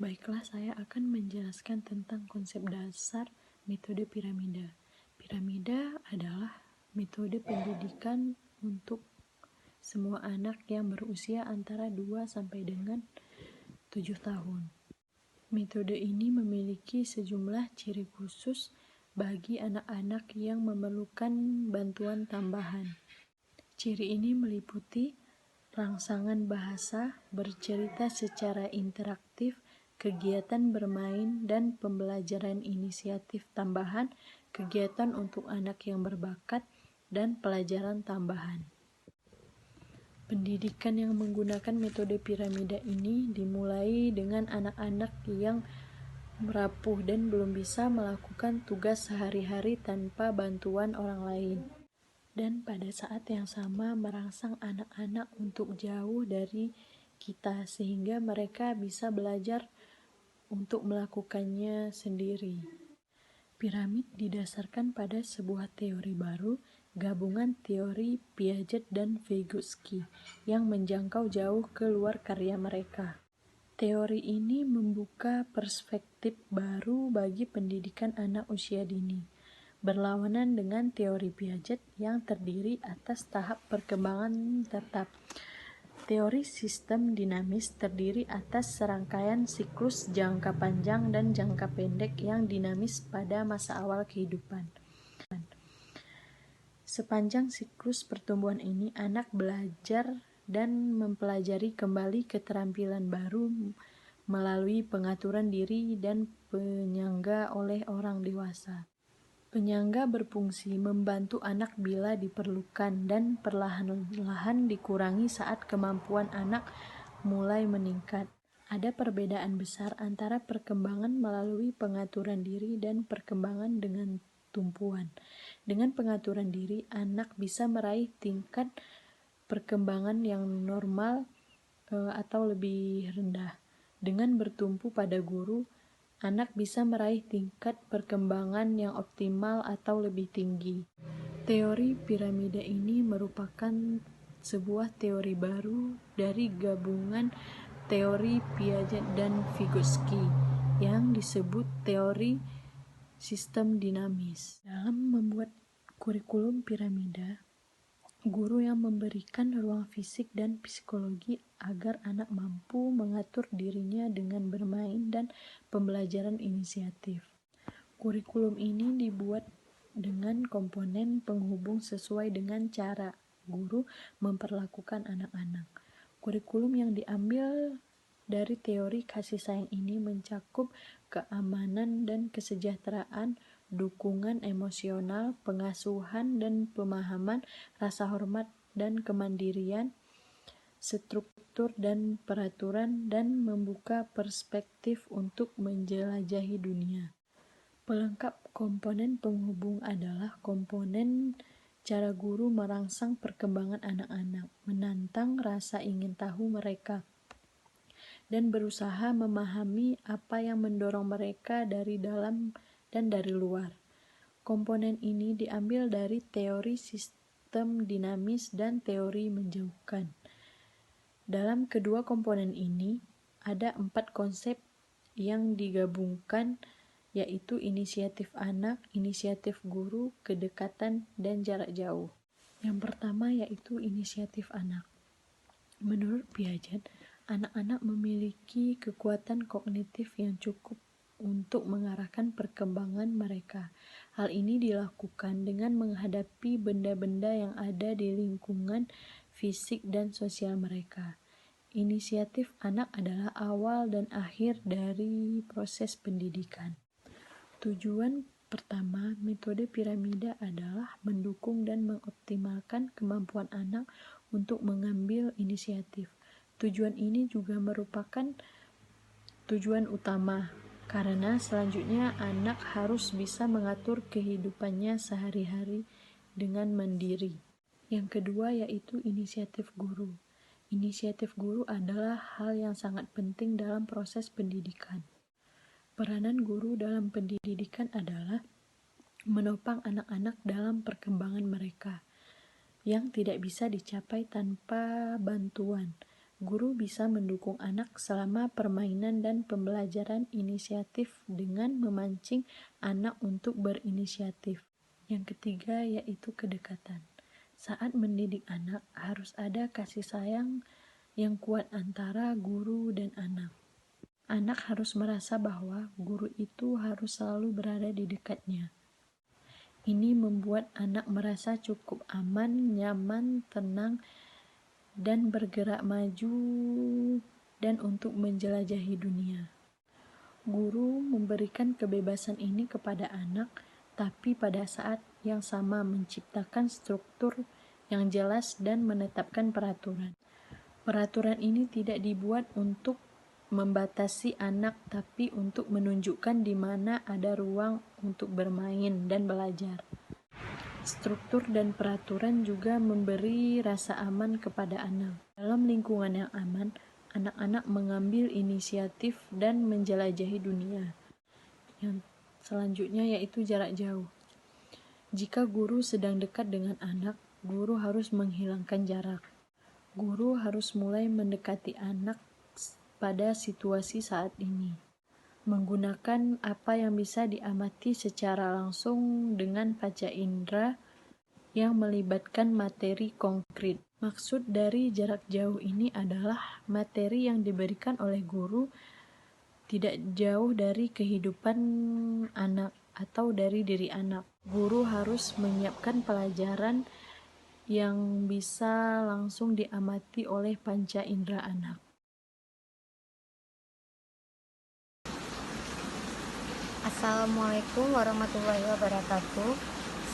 Baiklah, saya akan menjelaskan tentang konsep dasar metode piramida. Piramida adalah metode pendidikan untuk semua anak yang berusia antara 2 sampai dengan 7 tahun. Metode ini memiliki sejumlah ciri khusus bagi anak-anak yang memerlukan bantuan tambahan. Ciri ini meliputi rangsangan bahasa, bercerita secara interaktif, kegiatan bermain, dan pembelajaran inisiatif tambahan, kegiatan untuk anak yang berbakat, dan pelajaran tambahan. Pendidikan yang menggunakan metode piramida ini dimulai dengan anak-anak yang rapuh dan belum bisa melakukan tugas sehari-hari tanpa bantuan orang lain. Dan pada saat yang sama merangsang anak-anak untuk jauh dari kita sehingga mereka bisa belajar untuk melakukannya sendiri. Piramid didasarkan pada sebuah teori baru, gabungan teori Piaget dan Vygotsky yang menjangkau jauh ke luar karya mereka. Teori ini membuka perspektif baru bagi pendidikan anak usia dini, berlawanan dengan teori Piaget yang terdiri atas tahap perkembangan tetap. Teori sistem dinamis terdiri atas serangkaian siklus jangka panjang dan jangka pendek yang dinamis pada masa awal kehidupan. Sepanjang siklus pertumbuhan ini, anak belajar dan mempelajari kembali keterampilan baru melalui pengaturan diri dan penyangga oleh orang dewasa. Penyangga berfungsi membantu anak bila diperlukan dan perlahan-lahan dikurangi saat kemampuan anak mulai meningkat. Ada perbedaan besar antara perkembangan melalui pengaturan diri dan perkembangan dengan tumpuan. Dengan pengaturan diri, anak bisa meraih tingkat perkembangan yang normal atau lebih rendah. Dengan bertumpu pada guru, anak bisa meraih tingkat perkembangan yang optimal atau lebih tinggi. Teori piramida ini merupakan sebuah teori baru dari gabungan teori Piaget dan Vygotsky yang disebut teori sistem dinamis. Dalam membuat kurikulum piramida, guru yang memberikan ruang fisik dan psikologi agar anak mampu mengatur dirinya dengan bermain dan pembelajaran inisiatif. Kurikulum ini dibuat dengan komponen penghubung sesuai dengan cara guru memperlakukan anak-anak. Kurikulum yang diambil dari teori kasih sayang ini mencakup keamanan dan kesejahteraan, dukungan emosional, pengasuhan dan pemahaman, rasa hormat dan kemandirian, struktur dan peraturan, dan membuka perspektif untuk menjelajahi dunia. Pelengkap komponen penghubung adalah komponen cara guru merangsang perkembangan anak-anak, menantang rasa ingin tahu mereka, dan berusaha memahami apa yang mendorong mereka dari dalam dan dari luar. Komponen ini diambil dari teori sistem dinamis dan teori menjauhkan. Dalam kedua komponen ini, ada 4 konsep yang digabungkan, yaitu inisiatif anak, inisiatif guru, kedekatan, dan jarak jauh. Yang pertama yaitu inisiatif anak. Menurut Piaget, anak-anak memiliki kekuatan kognitif yang cukup untuk mengarahkan perkembangan mereka. Hal ini dilakukan dengan menghadapi benda-benda yang ada di lingkungan fisik dan sosial mereka. Inisiatif anak adalah awal dan akhir dari proses pendidikan. Tujuan pertama metode piramida adalah mendukung dan mengoptimalkan kemampuan anak untuk mengambil inisiatif. Tujuan ini juga merupakan tujuan utama, karena selanjutnya anak harus bisa mengatur kehidupannya sehari-hari dengan mandiri. Yang kedua yaitu inisiatif guru. Inisiatif guru adalah hal yang sangat penting dalam proses pendidikan. Peranan guru dalam pendidikan adalah menopang anak-anak dalam perkembangan mereka yang tidak bisa dicapai tanpa bantuan. Guru bisa mendukung anak selama permainan dan pembelajaran inisiatif dengan memancing anak untuk berinisiatif. Yang ketiga yaitu kedekatan. Saat mendidik anak, harus ada kasih sayang yang kuat antara guru dan anak. Anak harus merasa bahwa guru itu harus selalu berada di dekatnya. Ini membuat anak merasa cukup aman, nyaman, tenang, dan bergerak maju dan untuk menjelajahi dunia. Guru memberikan kebebasan ini kepada anak, tapi pada saat yang sama menciptakan struktur yang jelas dan menetapkan peraturan. Peraturan ini tidak dibuat untuk membatasi anak, tapi untuk menunjukkan di mana ada ruang untuk bermain dan belajar. Struktur dan peraturan juga memberi rasa aman kepada anak. Dalam lingkungan yang aman, anak-anak mengambil inisiatif dan menjelajahi dunia. Yang selanjutnya yaitu jarak jauh. Jika guru sedang dekat dengan anak, guru harus menghilangkan jarak. Guru harus mulai mendekati anak pada situasi saat ini, menggunakan apa yang bisa diamati secara langsung dengan panca indera yang melibatkan materi konkret. Maksud dari jarak jauh ini adalah materi yang diberikan oleh guru tidak jauh dari kehidupan anak atau dari diri anak. Guru harus menyiapkan pelajaran yang bisa langsung diamati oleh panca indera anak. Assalamualaikum warahmatullahi wabarakatuh.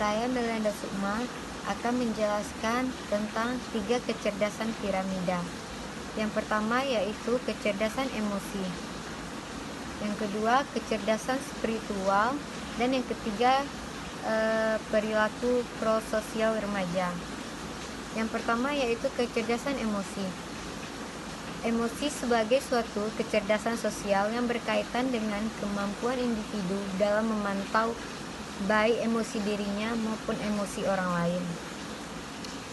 Saya Melinda Sukma akan menjelaskan tentang 3 kecerdasan piramida. Yang pertama yaitu kecerdasan emosi. Yang kedua kecerdasan spiritual, dan yang ketiga perilaku prososial remaja. Yang pertama yaitu kecerdasan emosi. Emosi sebagai suatu kecerdasan sosial yang berkaitan dengan kemampuan individu dalam memantau baik emosi dirinya maupun emosi orang lain,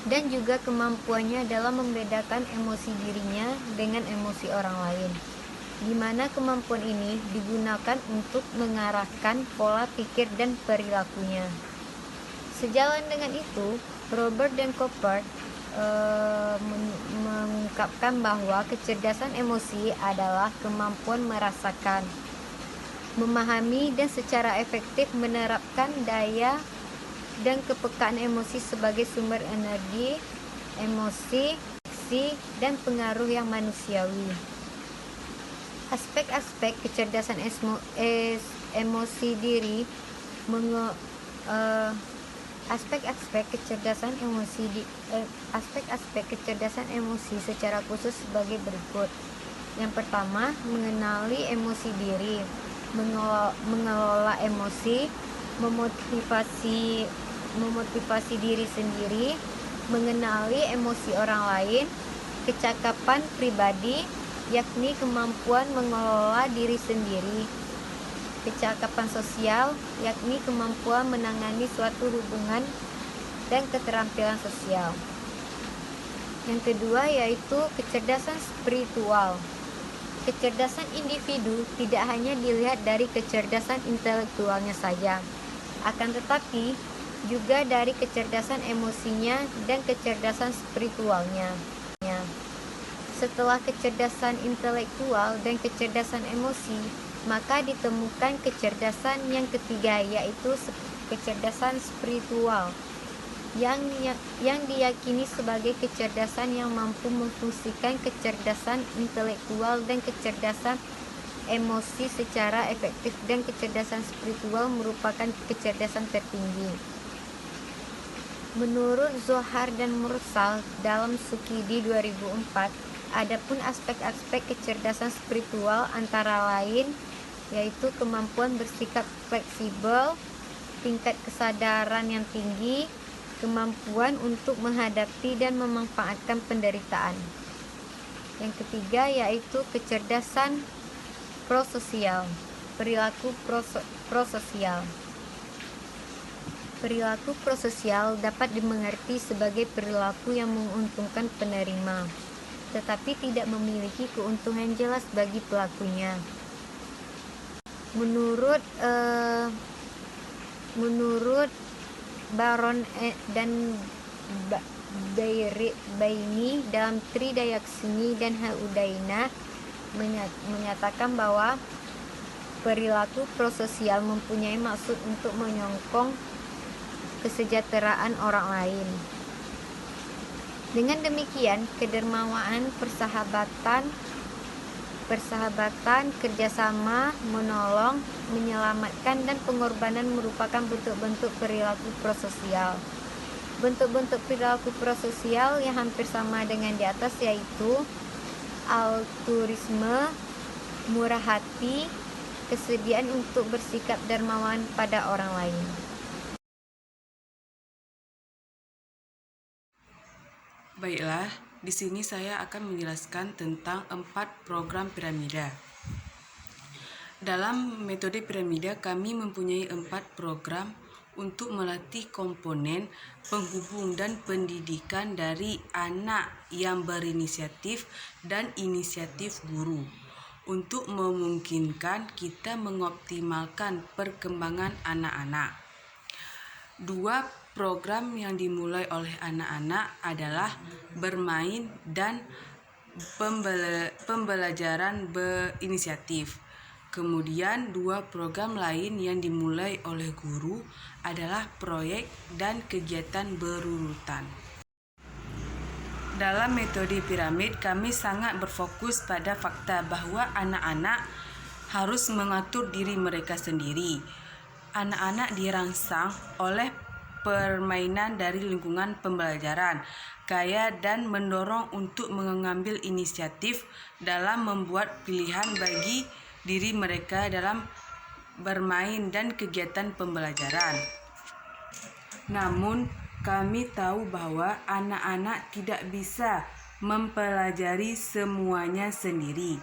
dan juga kemampuannya dalam membedakan emosi dirinya dengan emosi orang lain, di mana kemampuan ini digunakan untuk mengarahkan pola pikir dan perilakunya. Sejalan dengan itu, Robert dan Coppard mengungkapkan bahwa kecerdasan emosi adalah kemampuan merasakan, memahami, dan secara efektif menerapkan daya dan kepekaan emosi sebagai sumber energi, emosi, dan pengaruh yang manusiawi. Aspek-aspek kecerdasan emosi diri aspek-aspek kecerdasan emosi secara khusus sebagai berikut. Yang pertama, mengenali emosi diri, mengelola emosi, memotivasi diri sendiri, mengenali emosi orang lain, kecakapan pribadi, yakni kemampuan mengelola diri sendiri, kecakapan sosial, yakni kemampuan menangani suatu hubungan dan keterampilan sosial. Yang kedua yaitu kecerdasan spiritual. Kecerdasan individu tidak hanya dilihat dari kecerdasan intelektualnya saja, akan tetapi juga dari kecerdasan emosinya dan kecerdasan spiritualnya. Setelah kecerdasan intelektual dan kecerdasan emosi, maka ditemukan kecerdasan yang ketiga, yaitu kecerdasan spiritual, yang diyakini sebagai kecerdasan yang mampu memfungsikan kecerdasan intelektual dan kecerdasan emosi secara efektif, dan kecerdasan spiritual merupakan kecerdasan tertinggi. Menurut Zohar dan Mursal dalam Sukidi 2004, adapun aspek-aspek kecerdasan spiritual antara lain yaitu kemampuan bersikap fleksibel, tingkat kesadaran yang tinggi, kemampuan untuk menghadapi dan memanfaatkan penderitaan. Yang ketiga yaitu kecerdasan prososial, perilaku prososial. Perilaku prososial dapat dimengerti sebagai perilaku yang menguntungkan penerima. tetapi tidak memiliki keuntungan jelas bagi pelakunya. Menurut Baron dan Baini dalam Tridayaksini dan Haudaina menyatakan bahwa perilaku prososial mempunyai maksud untuk menyokong kesejahteraan orang lain. Dengan demikian, kedermawanan, persahabatan, kerjasama, menolong, menyelamatkan, dan pengorbanan merupakan bentuk-bentuk perilaku prososial. Bentuk-bentuk perilaku prososial yang hampir sama dengan di atas yaitu altruisme, murah hati, kesediaan untuk bersikap dermawan pada orang lain. Baiklah, di sini saya akan menjelaskan tentang 4 program piramida. Dalam metode piramida, kami mempunyai 4 program untuk melatih komponen penghubung dan pendidikan dari anak yang berinisiatif dan inisiatif guru untuk memungkinkan kita mengoptimalkan perkembangan anak-anak. 2 program yang dimulai oleh anak-anak adalah bermain dan pembelajaran berinisiatif. Kemudian 2 program lain yang dimulai oleh guru adalah proyek dan kegiatan berurutan. Dalam metode piramid, kami sangat berfokus pada fakta bahwa anak-anak harus mengatur diri mereka sendiri. Anak-anak dirangsang oleh permainan dari lingkungan pembelajaran, kaya dan mendorong untuk mengambil inisiatif dalam membuat pilihan bagi diri mereka dalam bermain dan kegiatan pembelajaran. Namun, kami tahu bahwa anak-anak tidak bisa mempelajari semuanya sendiri.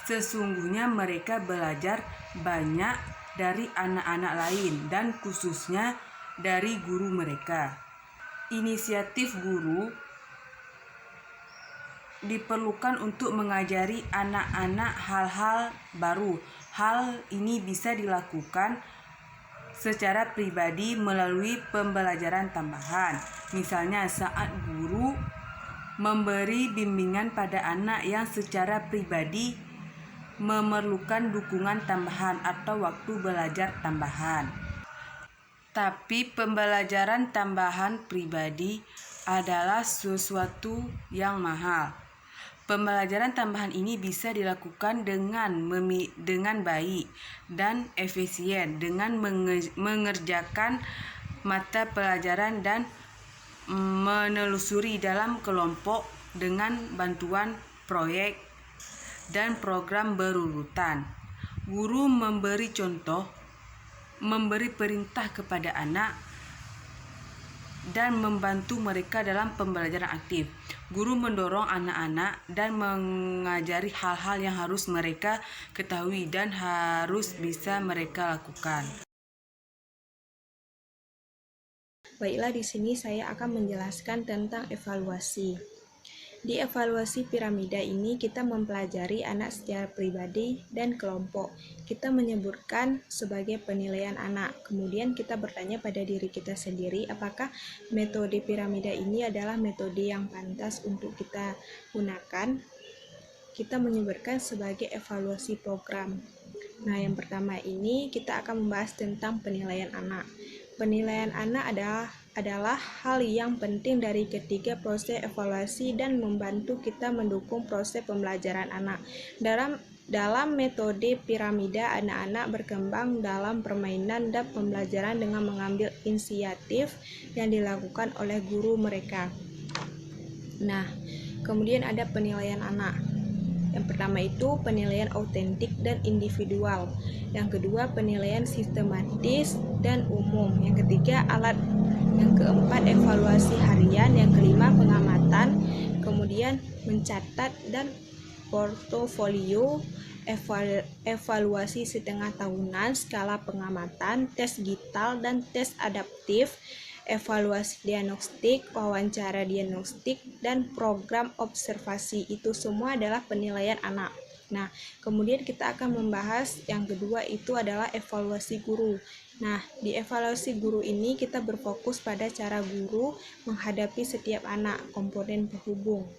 Sesungguhnya mereka belajar banyak dari anak-anak lain dan khususnya dari guru mereka. Inisiatif guru diperlukan untuk mengajari anak-anak hal-hal baru. Hal ini bisa dilakukan secara pribadi melalui pembelajaran tambahan. Misalnya saat guru memberi bimbingan pada anak yang secara pribadi memerlukan dukungan tambahan atau waktu belajar tambahan. Tapi pembelajaran tambahan pribadi adalah sesuatu yang mahal. Pembelajaran tambahan ini bisa dilakukan dengan baik dan efisien dengan mengerjakan mata pelajaran dan menelusuri dalam kelompok dengan bantuan proyek dan program berurutan. Guru memberi contoh, memberi perintah kepada anak, dan membantu mereka dalam pembelajaran aktif. Guru mendorong anak-anak dan mengajari hal-hal yang harus mereka ketahui dan harus bisa mereka lakukan. Baiklah, di sini saya akan menjelaskan tentang evaluasi. Di evaluasi piramida ini kita mempelajari anak secara pribadi dan kelompok. Kita menyebutkan sebagai penilaian anak. Kemudian kita bertanya pada diri kita sendiri apakah metode piramida ini adalah metode yang pantas untuk kita gunakan. Kita menyebutkan sebagai evaluasi program. Nah, yang pertama ini kita akan membahas tentang penilaian anak. Penilaian anak adalah hal yang penting dari ketiga proses evaluasi dan membantu kita mendukung proses pembelajaran anak. Dalam metode piramida, anak-anak berkembang dalam permainan dan pembelajaran dengan mengambil inisiatif yang dilakukan oleh guru mereka. Nah, kemudian ada penilaian anak. Yang pertama itu penilaian autentik dan individual. Yang kedua penilaian sistematis dan umum. Yang ketiga alat. Yang keempat evaluasi harian. Yang kelima pengamatan. Kemudian mencatat dan portofolio. Evaluasi setengah tahunan, skala pengamatan, tes gital dan tes adaptif. evaluasi diagnostik, wawancara diagnostik, dan program observasi. Itu semua adalah penilaian anak. Nah, kemudian kita akan membahas yang kedua itu adalah evaluasi guru. Nah, di evaluasi guru ini kita berfokus pada cara guru menghadapi setiap anak, komponen penghubung,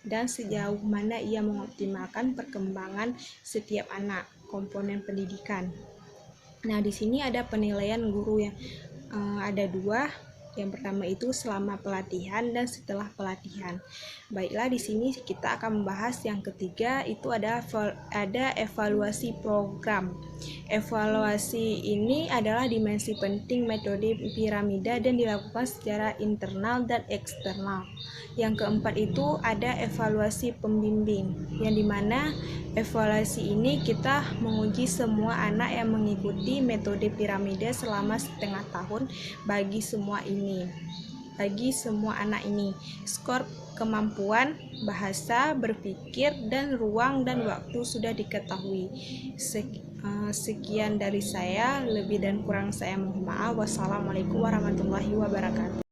dan sejauh mana ia mengoptimalkan perkembangan setiap anak, komponen pendidikan. Nah, di sini ada penilaian guru yang ada dua. Yang pertama itu selama pelatihan dan setelah pelatihan. Baiklah, di sini kita akan membahas yang ketiga itu ada evaluasi program. Evaluasi ini adalah dimensi penting metode piramida dan dilakukan secara internal dan eksternal. Yang keempat itu ada evaluasi pembimbing, yang dimana evaluasi ini kita menguji semua anak yang mengikuti metode piramida selama setengah tahun bagi semua anak ini. Skor kemampuan bahasa, berpikir, dan ruang dan waktu sudah diketahui. Sekian dari saya, lebih dan kurang saya mohon maaf. Wassalamualaikum warahmatullahi wabarakatuh.